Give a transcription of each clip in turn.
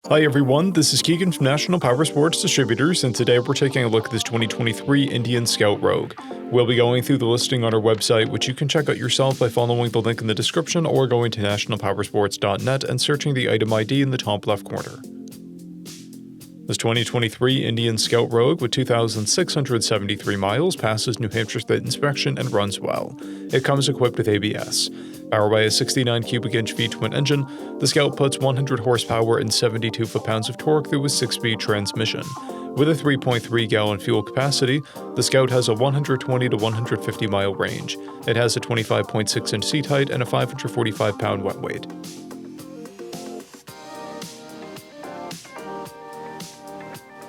Hi everyone, this is Keegan from National Powersports Distributors, and today we're taking a look at this 2023 Indian Scout Rogue. We'll be going through the listing on our website, which you can check out yourself by following the link in the description or going to nationalpowersports.net and searching the item ID in the top left corner. This 2023 Indian Scout Rogue with 2,673 miles passes New Hampshire State inspection and runs well. It comes equipped with ABS. Powered by a 69 cubic inch V-twin engine, the Scout puts 100 horsepower and 72 foot-pounds of torque through a 6-speed transmission. With a 3.3 gallon fuel capacity, the Scout has a 120 to 150 mile range. It has a 25.6 inch seat height and a 545 pound wet weight.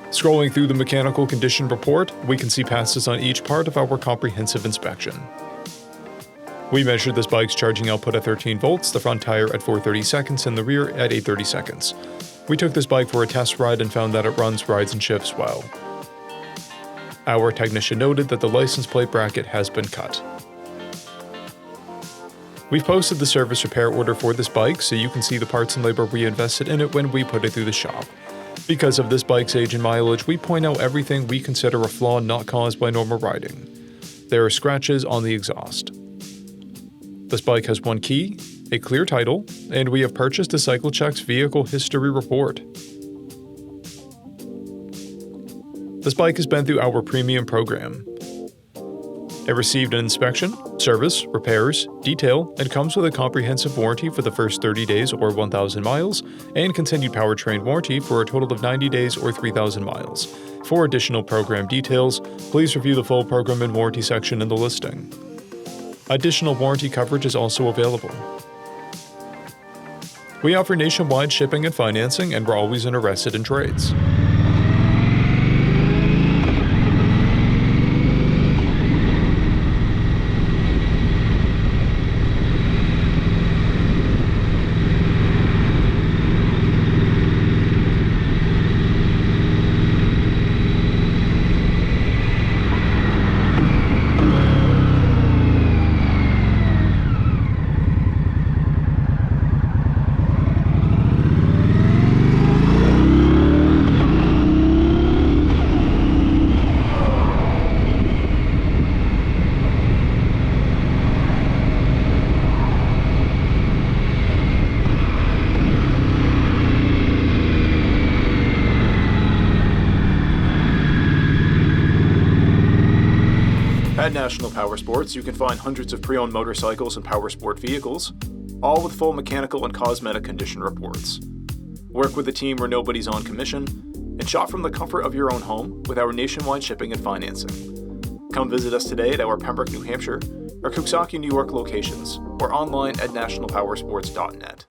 Scrolling through the mechanical condition report, we can see passes on each part of our comprehensive inspection. We measured this bike's charging output at 13 volts, the front tire at 430 seconds, and the rear at 830 seconds. We took this bike for a test ride and found that it runs, rides, and shifts well. Our technician noted that the license plate bracket has been cut. We've posted the service repair order for this bike so you can see the parts and labor we invested in it when we put it through the shop. Because of this bike's age and mileage, we point out everything we consider a flaw not caused by normal riding. There are scratches on the exhaust. This bike has one key, a clear title, and we have purchased a CycleCheck's vehicle history report. This bike has been through our premium program. It received an inspection, service, repairs, detail, and comes with a comprehensive warranty for the first 30 days or 1,000 miles, and continued powertrain warranty for a total of 90 days or 3,000 miles. For additional program details, please review the full program and warranty section in the listing. Additional warranty coverage is also available. We offer nationwide shipping and financing, and we're always interested in trades. At National Powersports, you can find hundreds of pre-owned motorcycles and powersport vehicles, all with full mechanical and cosmetic condition reports. Work with a team where nobody's on commission, and shop from the comfort of your own home with our nationwide shipping and financing. Come visit us today at our Pembroke, New Hampshire, or Coxsackie, New York locations, or online at nationalpowersports.net.